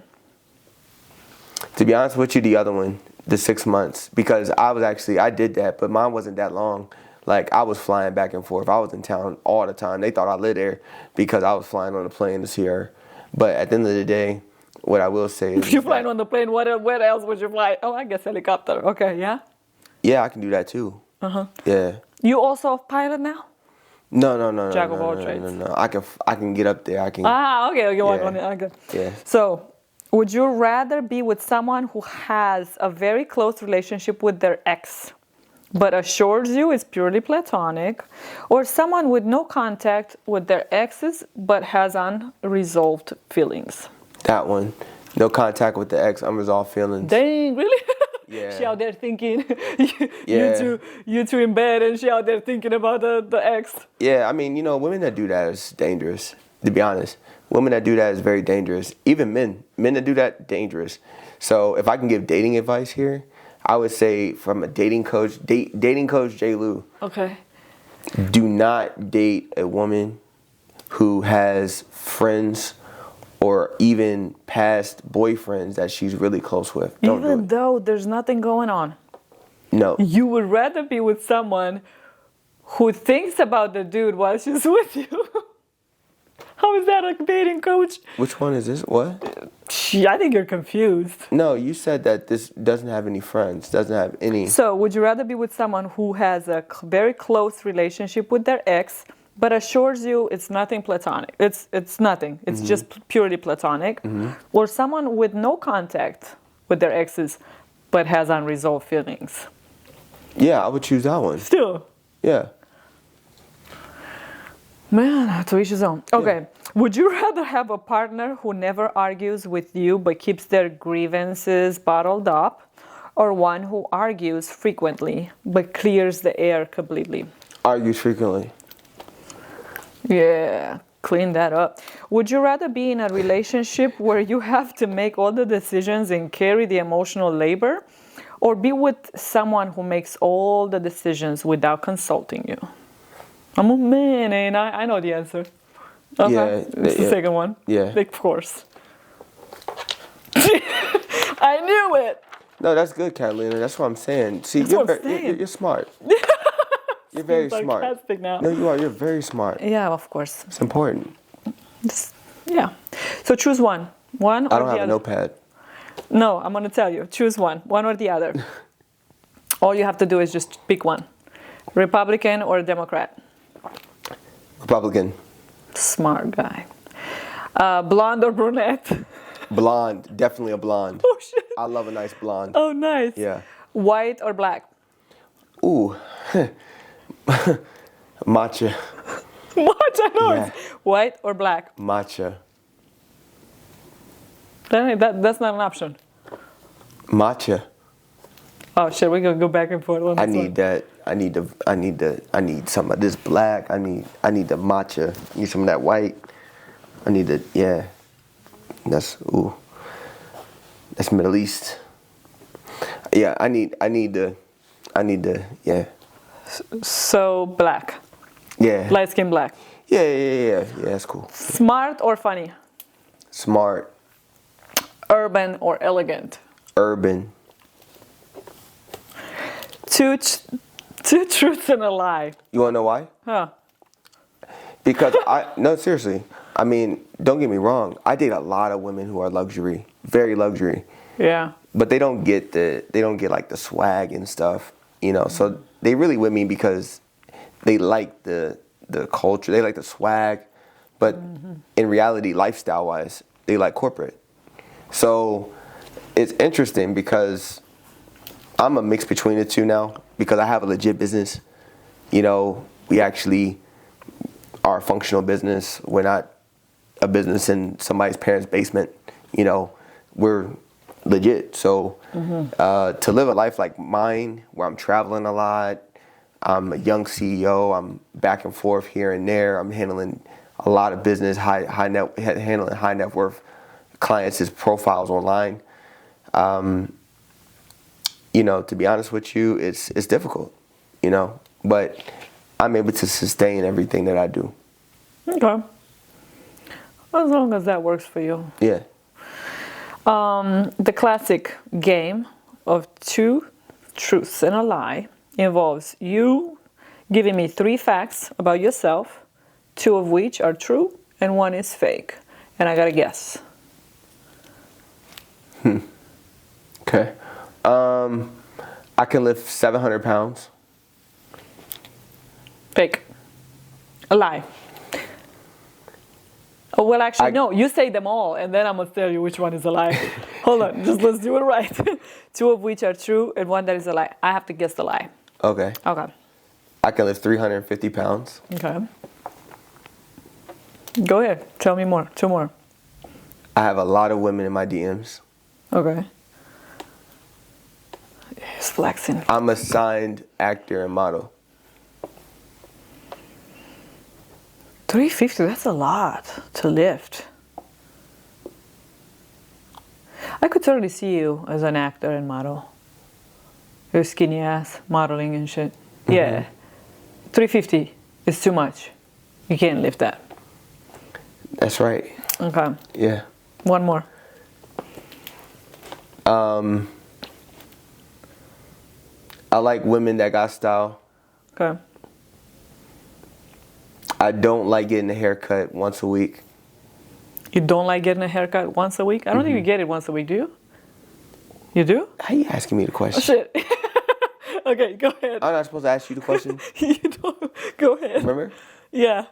To be honest with you, the other one, the 6 months, because I did that, but mine wasn't that long. Like, I was flying back and forth. I was in town all the time. They thought I lived there because I was flying on a plane to see her. But at the end of the day, what I will say is, if you're flying on the plane, where else would you fly? Oh, I guess helicopter. Okay, yeah? Yeah, I can do that too. Yeah. You also a pilot now? No. Jack of all trades. No. I can get up there. I can. Okay. Yeah. Okay. Yeah. So, would you rather be with someone who has a very close relationship with their ex, but assures you it's purely platonic, or someone with no contact with their exes but has unresolved feelings? That one. No contact with the ex, unresolved feelings. Dang, really? Yeah. She out there thinking, Yeah. you two in bed, and she out there thinking about the ex. Yeah, I mean, women that do that is dangerous, to be honest. Women that do that is very dangerous. Even men that do that, dangerous. So if I can give dating advice here, I would say from a dating coach J. Lou. Okay. Do not date a woman who has friends or even past boyfriends that she's really close with. Even though there's nothing going on. No. You would rather be with someone who thinks about the dude while she's with you. How is that a dating coach? Which one is this? What? I think you're confused. No, you said that this doesn't have any friends, doesn't have any. So, would you rather be with someone who has a very close relationship with their ex, but assures you it's nothing platonic? It's nothing. It's just purely platonic. Or someone with no contact with their exes, but has unresolved feelings? Yeah, I would choose that one. Still. Yeah. Man, to each his own. Okay. Yeah. Would you rather have a partner who never argues with you but keeps their grievances bottled up, or one who argues frequently but clears the air completely? Argues frequently. Yeah. clean that up. Would you rather be in a relationship where you have to make all the decisions and carry the emotional labor, or be with someone who makes all the decisions without consulting you? I'm a man, and I know the answer. Okay. Yeah, It's the second one. Yeah. Of course. I knew it. No, that's good, Catalina. That's what I'm saying. See, That's what I'm saying. you're smart. You're very smart. Sarcastic now. No, you are. You're very smart. Yeah, of course. It's important. Yeah. So choose one. One or the I other. don't have a notepad. No, I'm going to tell you. Choose one or the other. All you have to do is just pick one. Republican or Democrat? Republican. Smart guy. Blonde or brunette? Blonde. Definitely a blonde. Oh, shit. I love a nice blonde. Oh, nice. Yeah. White or black? Ooh. Matcha. Matcha, no. Yeah. It's white or black? Matcha. That's not an option. Matcha. Oh shit, we're gonna go back and forth on this I need that. I need some of this black. I need the matcha. I need some of that white. I need the, yeah. That's Middle East. Yeah, I need the, yeah. So black. Yeah. Light skin black. Yeah, that's cool. Smart or funny? Smart. Urban or elegant? Urban. Two truths and a lie. You wanna know why? Huh. Because no, seriously. I mean, don't get me wrong. I date a lot of women who are luxury, very luxury. Yeah. But they don't get like the swag and stuff, you know. So they really with me because they like the culture, they like the swag, but in reality, lifestyle wise, they like corporate. So it's interesting because I'm a mix between the two now because I have a legit business. You know, we actually are a functional business. We're not a business in somebody's parents' basement. You know, we're legit. So to live a life like mine, where I'm traveling a lot, I'm a young CEO, I'm back and forth here and there, I'm handling a lot of business, handling high net worth clients' profiles online. You know, to be honest with you, it's difficult, you know, but I'm able to sustain everything that I do. Okay. As long as that works for you. Yeah. The classic game of two truths and a lie involves you giving me 3 facts about yourself, 2 of which are true and 1 is fake. And I gotta guess. Okay. I can lift 700 pounds. Fake. A lie. Oh, well, actually, no. You say them all, and then I'm going to tell you which one is a lie. Hold on. Just let's do it right. 2 of which are true, and 1 that is a lie. I have to guess the lie. Okay. Okay. I can lift 350 pounds. Okay. Go ahead. Tell me more. 2 more. I have a lot of women in my DMs. Okay. He's flexing. I'm a signed actor and model. 350, that's a lot to lift. I could totally see you as an actor and model. Your skinny ass, modeling and shit. Yeah. 350 is too much. You can't lift that. That's right. Okay. Yeah. 1 more. I like women that got style. Okay. I don't like getting a haircut once a week. You don't like getting a haircut once a week? I don't think you get it once a week, do you? You do? How you asking me the question? Oh, shit. Okay, go ahead. I'm not supposed to ask you the question. You don't. Go ahead. Remember? Yeah.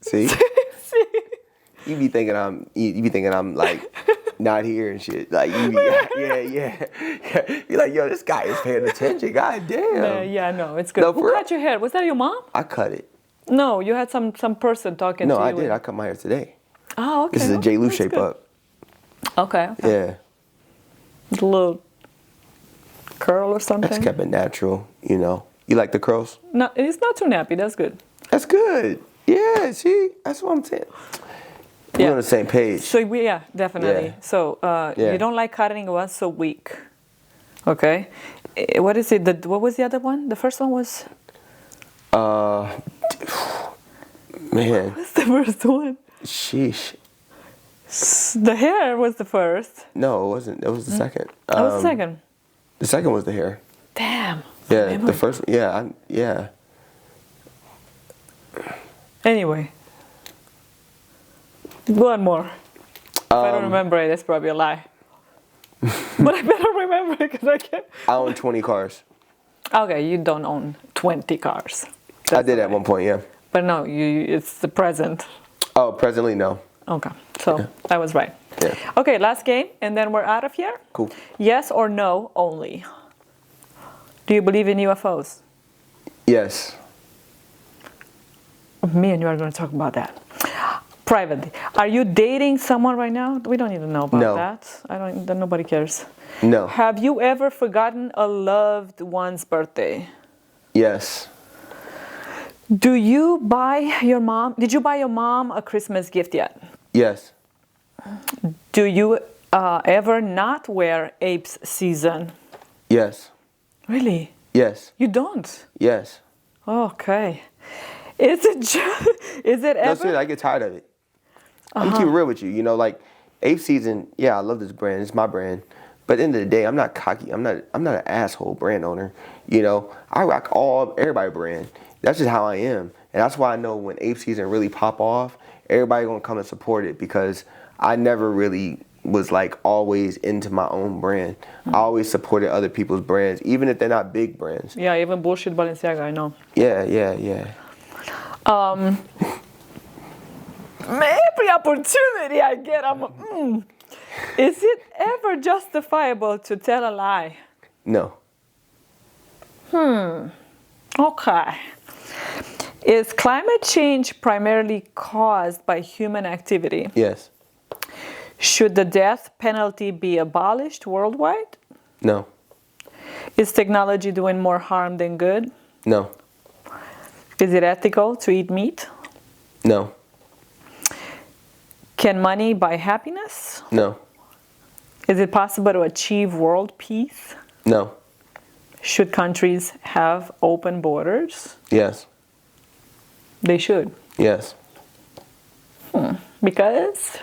See? See? You be thinking I'm like not here and shit. Like you be, yeah. You're like, yo, this guy is paying attention. God damn. Yeah, no, it's good. No, Who cut your hair? Was that your mom? I cut it. No, you had some person talking to you. No, I did. I cut my hair today. Oh, okay. This is a J. Lou That's shape good. up. Okay. Yeah. A little curl or something? That's kept it natural, you know. You like the curls? No, it's not too nappy. That's good. That's good. Yeah, see, that's what I'm saying. We're on the same page. So definitely. Yeah. So you don't like cuddling once a week, okay? What is it? What was the other one? The first one was. Man. What's the first one? Sheesh. The hair was the first. No, it wasn't. It was the second. What was the second? The second was the hair. Damn. Yeah, the first. Yeah, yeah. Anyway. One more. If I don't remember it, that's probably a lie. But I better remember it because I can't. I own 20 cars. Okay, you don't own 20 cars. I did at one point, yeah. But no, it's the present. Oh, presently, no. Okay, so I was right. Yeah. Okay, last game, and then we're out of here. Cool. Yes or no only. Do you believe in UFOs? Yes. Me and you are going to talk about that. Privately. Are you dating someone right now? We don't even know about that. Nobody cares. No. Have you ever forgotten a loved one's birthday? Yes. Did you buy your mom a Christmas gift yet? Yes. Do you ever not wear apes season? Yes. Really? Yes. You don't? Yes. Okay. Is it ever? No, seriously, I get tired of it. I'm keeping it real with you. You know, like, Ape Season, yeah, I love this brand. It's my brand. But at the end of the day, I'm not cocky. I'm not an asshole brand owner. You know, I rock everybody brand. That's just how I am. And that's why I know when Ape Season really pop off, everybody gonna come and support it because I never really was like always into my own brand. I always supported other people's brands, even if they're not big brands. Yeah, even bullshit Balenciaga, I know. Yeah. Every opportunity I get, Is it ever justifiable to tell a lie? No. Okay. Is climate change primarily caused by human activity? Yes. Should the death penalty be abolished worldwide? No. Is technology doing more harm than good? No. Is it ethical to eat meat? No. Can money buy happiness? No. Is it possible to achieve world peace? No. Should countries have open borders? Yes. They should. Yes. Because?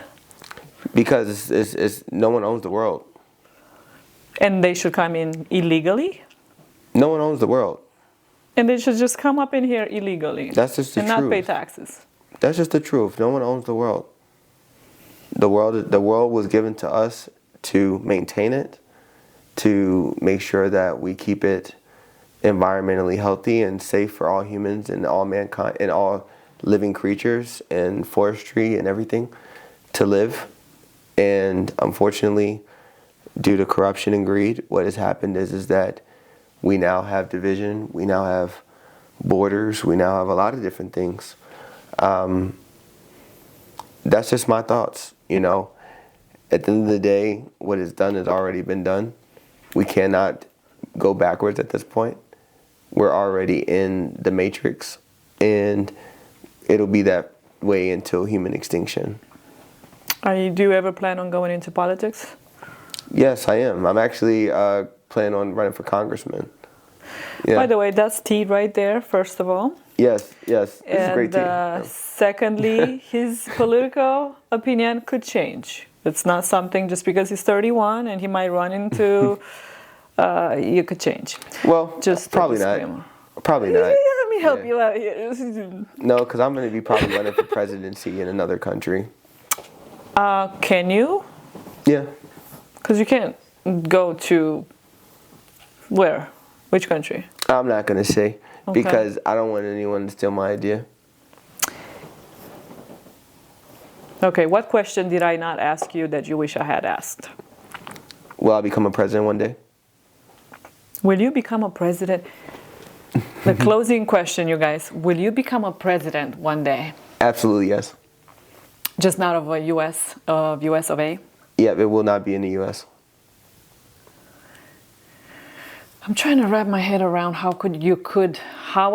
Because it's no one owns the world. And they should come in illegally? No one owns the world. And they should just come up in here illegally. That's just the truth. And not pay taxes. That's just the truth. No one owns the world. The world was given to us to maintain it, to make sure that we keep it environmentally healthy and safe for all humans and all mankind and all living creatures and forestry and everything to live. And unfortunately, due to corruption and greed, what has happened is that we now have division, we now have borders, we now have a lot of different things. That's just my thoughts, you know. At the end of the day, what is done has already been done. We cannot go backwards at this point. We're already in the matrix, and it'll be that way until human extinction. Do you ever plan on going into politics? Yes, I am. I'm actually planning on running for congressman. Yeah. By the way, that's tea right there, first of all. Yes. This is great tea. Secondly, his political opinion could change. It's not something just because he's 31 and he might run into, you could change. Well, just probably not. Probably not. Let me help you out here. No, because I'm going to be probably running for presidency in another country. Can you? Yeah. Because you can't go to where? Which country? I'm not going to say Okay. because I don't want anyone to steal my idea. Okay, what question did I not ask you that you wish I had asked? Will I become a president one day? Will you become a president? The closing question, you guys. Will you become a president one day? Absolutely, yes. Just not of a US of A? Yeah, it will not be in the U.S. I'm trying to wrap my head around how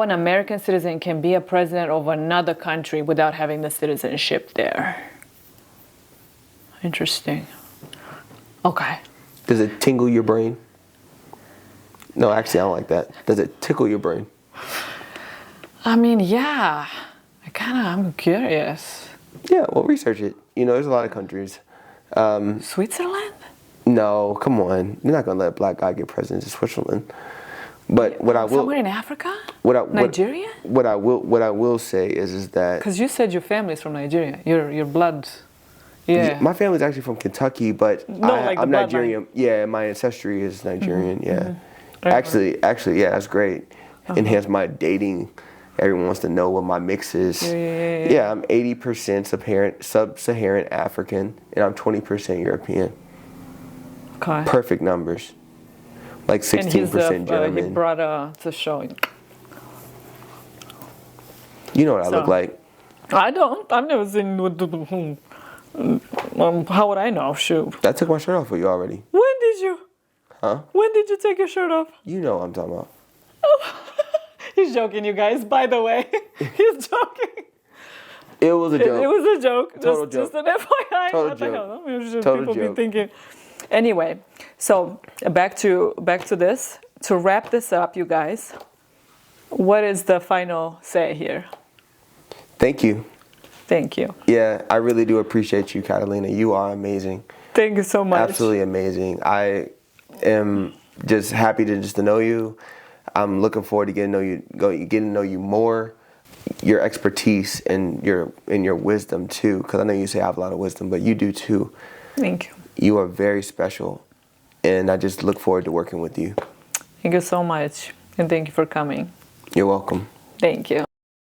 an American citizen can be a president of another country without having the citizenship there. Interesting. Okay. Does it tingle your brain? No, actually, I don't like that. Does it tickle your brain? I mean, yeah. I'm curious. Yeah, well, research it. You know, there's a lot of countries. Switzerland? No, come on. You're not gonna let a black guy get president of Switzerland. But what I will somewhere in Africa? Nigeria? What I will say is that because you said your family's from Nigeria. Your blood. Yeah. My family's actually from Kentucky, but I'm Nigerian. Yeah, my ancestry is Nigerian. Mm-hmm. Yeah. Mm-hmm. Actually, yeah, that's great. Enhance my dating. Everyone wants to know what my mix is. Yeah, I'm 80% sub-Saharan African, and I'm 20% European. Okay. Perfect numbers. Like 16% German. He brought to show. You know what I look like. I don't. I've never seen what how would I know? Shoot. I took my shirt off for you already. When did you? Huh? When did you take your shirt off? You know what I'm talking about. He's joking, you guys, by the way. He's joking. It was a joke. It was a joke. Total joke. Just an FYI. Total joke. People be thinking. Anyway, so back to this. To wrap this up, you guys, what is the final say here? Thank you. Thank you. Yeah, I really do appreciate you, Catalina. You are amazing. Thank you so much. Absolutely amazing. I am just happy to know you. I'm looking forward to getting to know you more. Your expertise and your wisdom too, because I know you say I have a lot of wisdom, but you do too. Thank you. You are very special, and I just look forward to working with you. Thank you so much, and thank you for coming. You're welcome. Thank you.